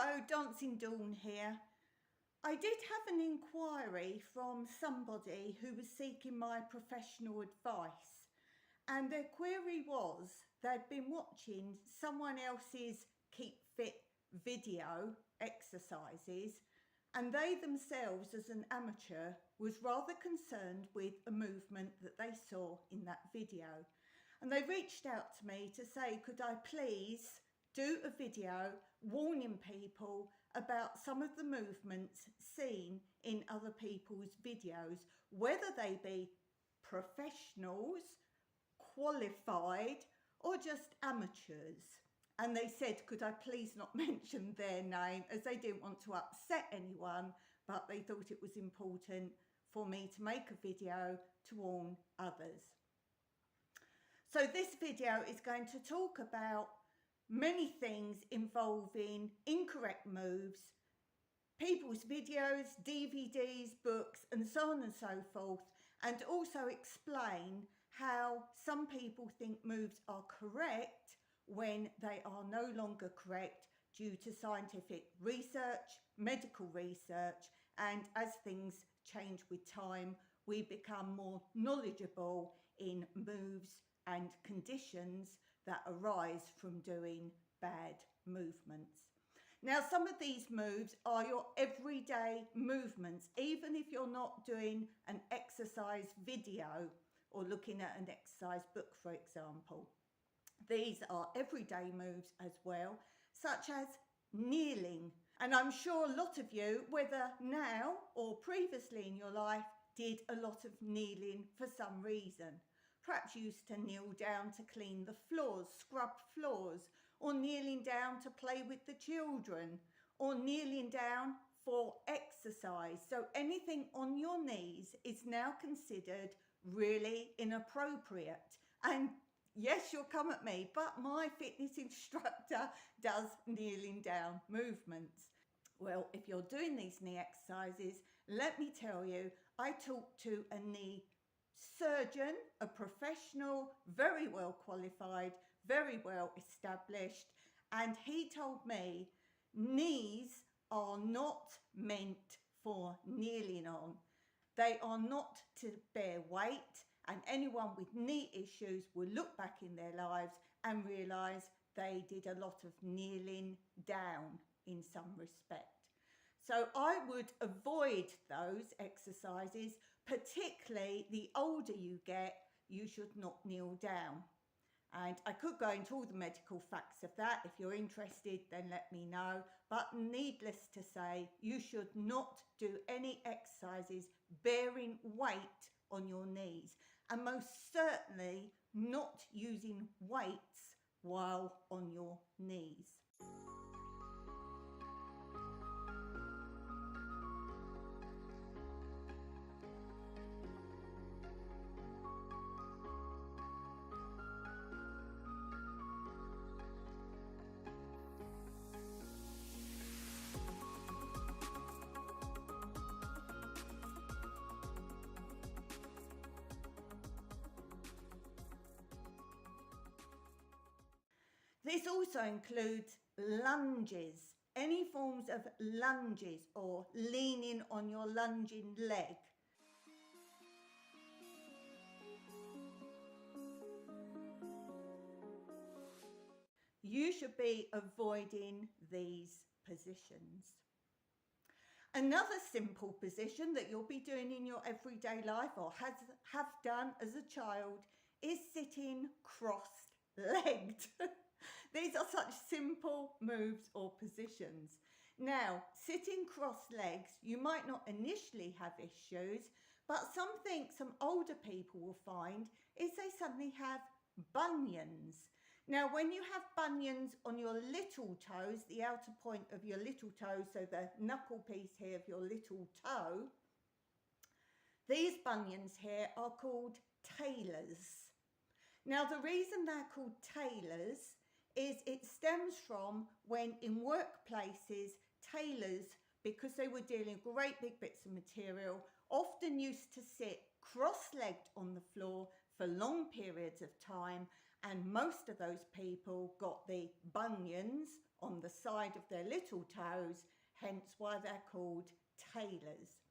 Hello, Dancing Dawn here. I did have an inquiry from somebody who was seeking my professional advice, and their query was they'd been watching someone else's Keep Fit video exercises, and they themselves as an amateur was rather concerned with a movement that they saw in that video. And they reached out to me to say, could I please do a video warning people about some of the movements seen in other people's videos, whether they be professionals, qualified, or just amateurs. And they said, could I please not mention their name, as they didn't want to upset anyone, but they thought it was important for me to make a video to warn others. So this video is going to talk about many things involving incorrect moves, people's videos, DVDs, books, and so on and so forth, and also explain how some people think moves are correct when they are no longer correct due to scientific research, medical research, and as things change with time, we become more knowledgeable in moves and conditions that arise from doing bad movements. Now, some of these moves are your everyday movements, even if you're not doing an exercise video or looking at an exercise book, for example. These are everyday moves as well, such as kneeling. And I'm sure a lot of you, whether now or previously in your life, did a lot of kneeling for some reason. Perhaps you used to kneel down to clean the floors, scrub floors, or kneeling down to play with the children, or kneeling down for exercise. So anything on your knees is now considered really inappropriate. And yes, you'll come at me, but my fitness instructor does kneeling down movements. Well, if you're doing these knee exercises, let me tell you, I talked to a knee surgeon, a professional, very well qualified, very well established, and he told me knees are not meant for kneeling on. They are not to bear weight, and anyone with knee issues will look back in their lives and realise they did a lot of kneeling down in some respect. So I would avoid those exercises, particularly the older you get, you should not kneel down. And I could go into all the medical facts of that. If you're interested, then let me know. But needless to say, you should not do any exercises bearing weight on your knees. And most certainly not using weights while on your knees. This also includes lunges, any forms of lunges or leaning on your lunging leg. You should be avoiding these positions. Another simple position that you'll be doing in your everyday life or have done as a child is sitting cross-legged. These are such simple moves or positions. Now, sitting cross-legs, you might not initially have issues, but something some older people will find is they suddenly have bunions. Now, when you have bunions on your little toes, the outer point of your little toe, so the knuckle piece here of your little toe, these bunions here are called talus. Now, the reason they're called talus is it stems from when in workplaces, tailors, because they were dealing great big bits of material, often used to sit cross-legged on the floor for long periods of time, and most of those people got the bunions on the side of their little toes, hence why they're called tailors.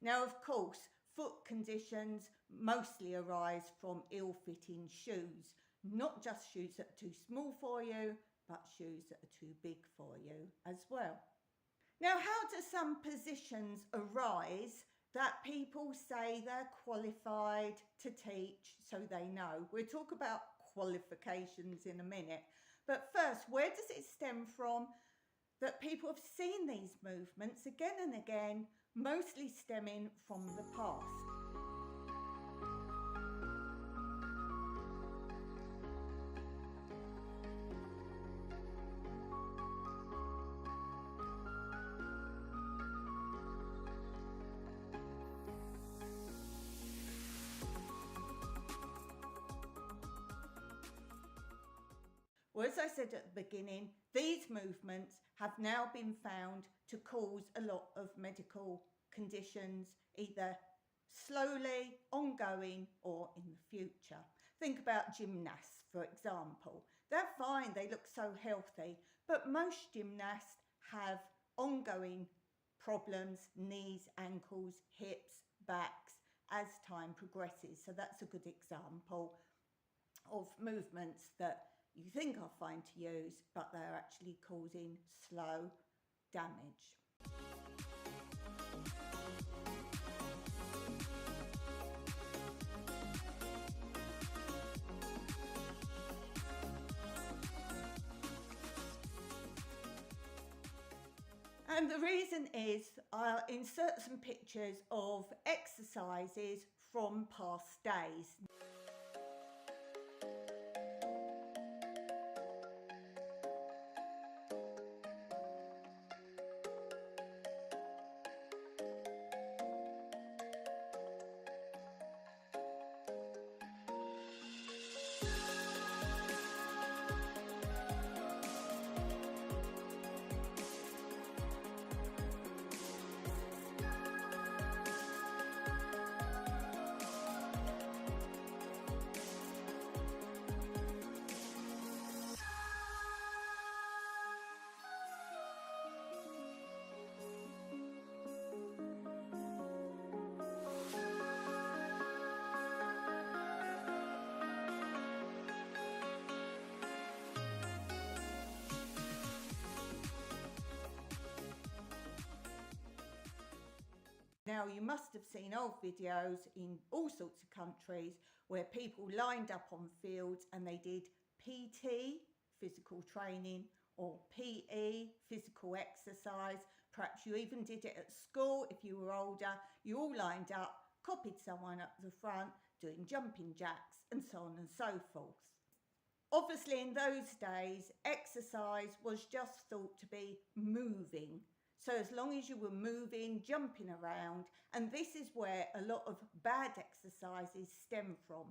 Now, of course, foot conditions mostly arise from ill-fitting shoes, not just shoes that are too small for you, but shoes that are too big for you as well. Now, how do some positions arise that people say they're qualified to teach so they know? We'll talk about qualifications in a minute, but first, where does it stem from that people have seen these movements again and again, mostly stemming from the past? Well, as I said at the beginning, these movements have now been found to cause a lot of medical conditions, either slowly, ongoing, or in the future. Think about gymnasts, for example. They're fine, they look so healthy, but most gymnasts have ongoing problems, knees, ankles, hips, backs, as time progresses. So that's a good example of movements that you think are fine to use, but they're actually causing slow damage. And the reason is I'll insert some pictures of exercises from past days. Now, you must have seen old videos in all sorts of countries where people lined up on fields and they did PT, physical training, or PE, physical exercise. Perhaps you even did it at school if you were older. You all lined up, copied someone up the front, doing jumping jacks and so on and so forth. Obviously, in those days, exercise was just thought to be moving. So as long as you were moving, jumping around, and this is where a lot of bad exercises stem from.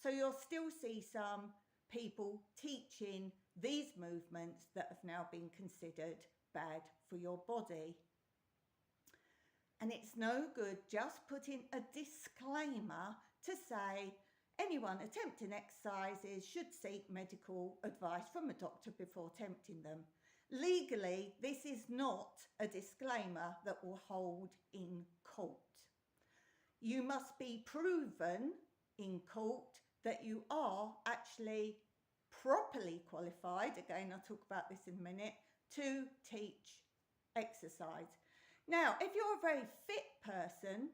So you'll still see some people teaching these movements that have now been considered bad for your body. And it's no good just putting a disclaimer to say anyone attempting exercises should seek medical advice from a doctor before attempting them. Legally, this is not a disclaimer that will hold in court. You must be proven in court that you are actually properly qualified, again I'll talk about this in a minute, to teach exercise. Now, if you're a very fit person,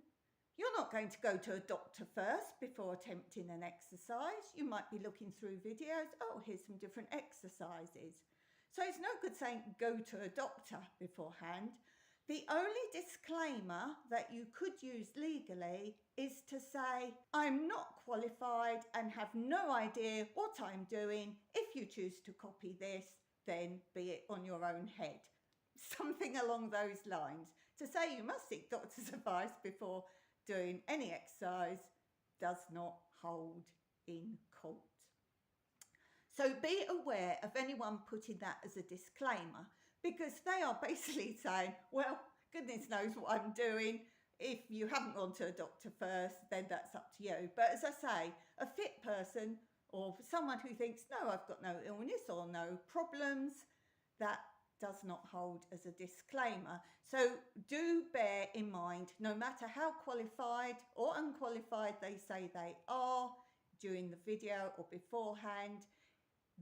you're not going to go to a doctor first before attempting an exercise. You might be looking through videos, oh, here's some different exercises. So it's no good saying go to a doctor beforehand. The only disclaimer that you could use legally is to say, I'm not qualified and have no idea what I'm doing. If you choose to copy this, then be it on your own head. Something along those lines. To say you must seek doctor's advice before doing any exercise does not hold in court. So be aware of anyone putting that as a disclaimer, because they are basically saying, well, goodness knows what I'm doing. If you haven't gone to a doctor first, then that's up to you. But as I say, a fit person or someone who thinks, no, I've got no illness or no problems, that does not hold as a disclaimer. So do bear in mind, no matter how qualified or unqualified they say they are during the video or beforehand,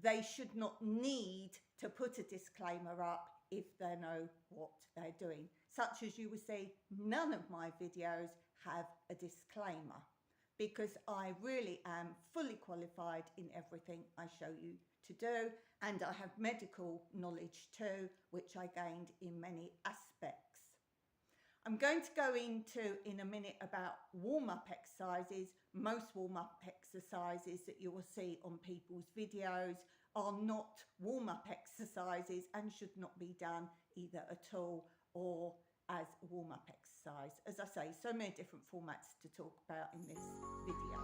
they should not need to put a disclaimer up if they know what they're doing. Such as you will see, none of my videos have a disclaimer, because I really am fully qualified in everything I show you to do, and I have medical knowledge too, which I gained in many aspects. I'm going to go into in a minute about warm-up exercises. Most warm-up exercises that you will see on people's videos are not warm-up exercises and should not be done either at all or as a warm-up exercise. As I say, so many different formats to talk about in this video.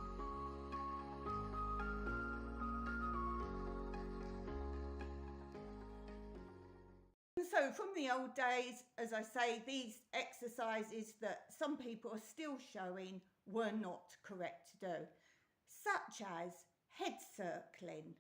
So from the old days, as I say, these exercises that some people are still showing were not correct to do, such as head circling.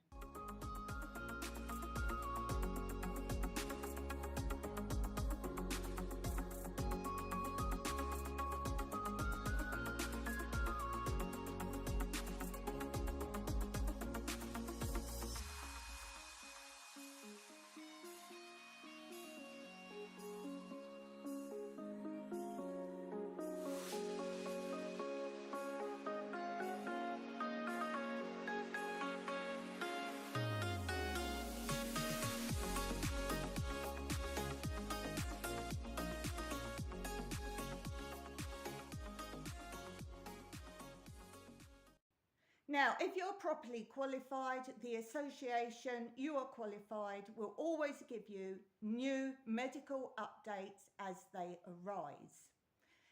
Now, if you're properly qualified, the association you are qualified will always give you new medical updates as they arise.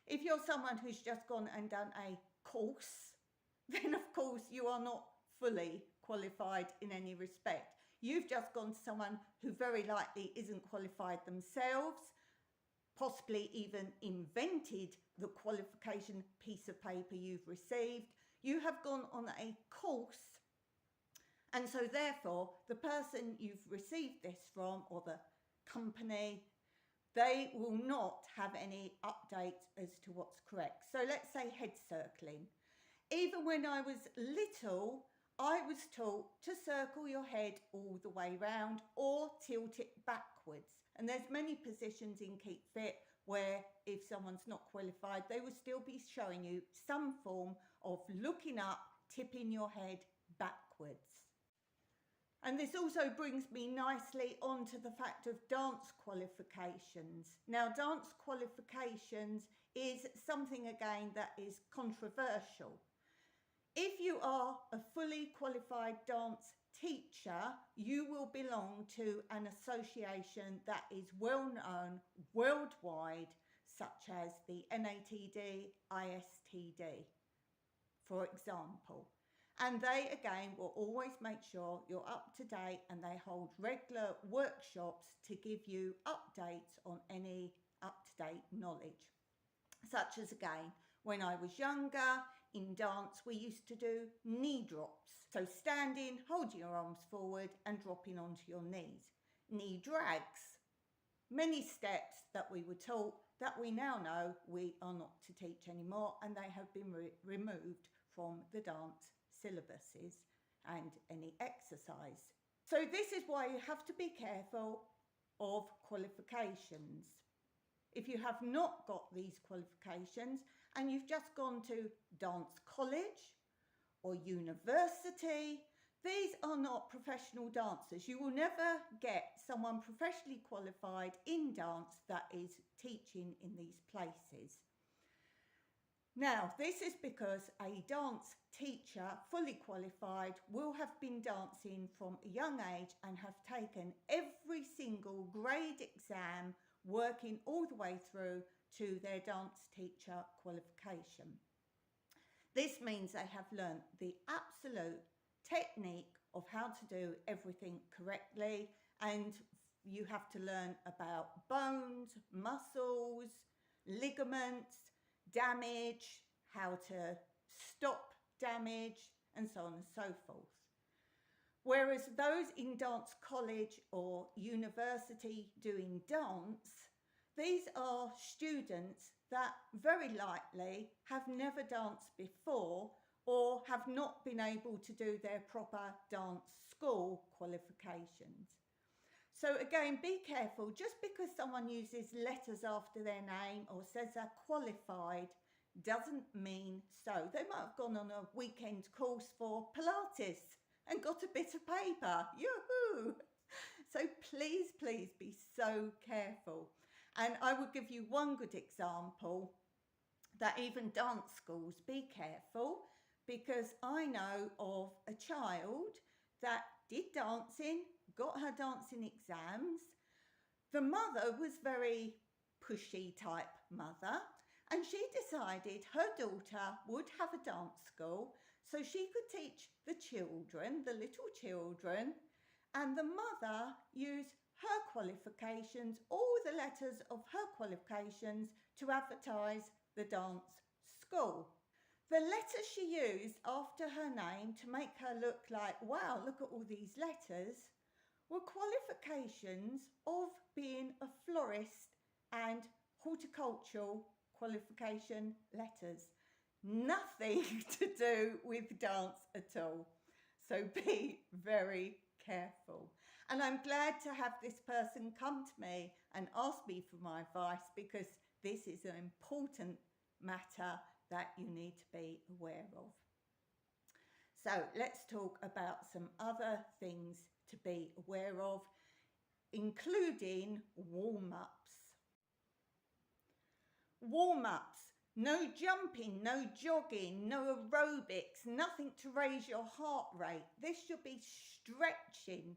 If you're someone who's just gone and done a course, then of course you are not fully qualified in any respect. You've just gone to someone who very likely isn't qualified themselves, possibly even invented the qualification piece of paper you've received. You have gone on a course, and so therefore the person you've received this from, or the company, they will not have any updates as to what's correct. So let's say head circling. Even when I was little, I was taught to circle your head all the way round or tilt it backwards. And there's many positions in Keep Fit where if someone's not qualified, they will still be showing you some form of looking up, tipping your head backwards. And this also brings me nicely onto the fact of dance qualifications. Now, dance qualifications is something again that is controversial. If you are a fully qualified dance teacher, you will belong to an association that is well known worldwide, such as the NATD, ISTD, for example. And they again will always make sure you're up to date, and they hold regular workshops to give you updates on any up-to-date knowledge. Such as again, when I was younger, in dance we used to do knee drops. So standing, holding your arms forward and dropping onto your knees. Knee drags. Many steps that we were taught that we now know we are not to teach anymore, and they have been removed from the dance syllabuses and any exercise. So this is why you have to be careful of qualifications. If you have not got these qualifications and you've just gone to dance college or university, these are not professional dancers. You will never get someone professionally qualified in dance that is teaching in these places. Now, this is because a dance teacher, fully qualified, will have been dancing from a young age and have taken every single grade exam, working all the way through to their dance teacher qualification. This means they have learnt the absolute technique of how to do everything correctly, and you have to learn about bones, muscles, ligaments, damage, how to stop damage, and so on and so forth. Whereas those in dance college or university doing dance, these are students that very likely have never danced before or have not been able to do their proper dance school qualifications. So again, be careful. Just because someone uses letters after their name or says they're qualified doesn't mean so. They might have gone on a weekend course for Pilates and got a bit of paper. Yoo-hoo! So please, please be so careful. And I will give you one good example that even dance schools, be careful, because I know of a child that did dancing, got her dancing exams. The mother was very pushy type mother, and she decided her daughter would have a dance school so she could teach the children, the little children, and the mother used her qualifications, all the letters of her qualifications, to advertise the dance school. The letters she used after her name to make her look like, wow, look at all these letters, were qualifications of being a florist and horticultural qualification letters. Nothing to do with dance at all. So be very careful. And I'm glad to have this person come to me and ask me for my advice, because this is an important matter that you need to be aware of. So let's talk about some other things to be aware of, including warm-ups. Warm-ups. No jumping, no jogging, no aerobics, nothing to raise your heart rate. This should be stretching.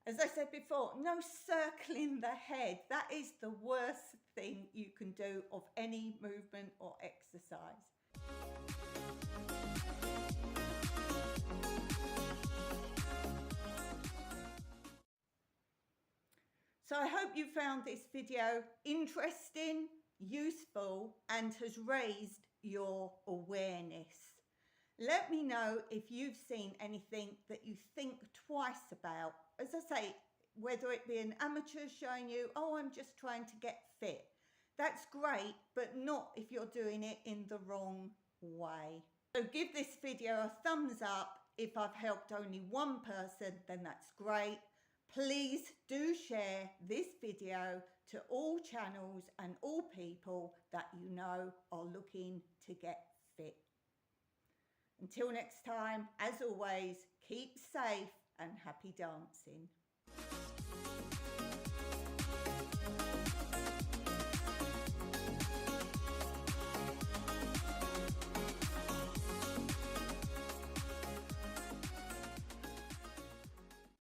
As I said before, no circling the head. That is the worst thing you can do of any movement or exercise. So I hope you found this video interesting, useful, and has raised your awareness. Let me know if you've seen anything that you think twice about. As I say, whether it be an amateur showing you, oh, I'm just trying to get fit. That's great, but not if you're doing it in the wrong way. So give this video a thumbs up. If I've helped only one person, then that's great. Please do share this video to all channels and all people that you know are looking to get fit. Until next time, as always, keep safe and happy dancing.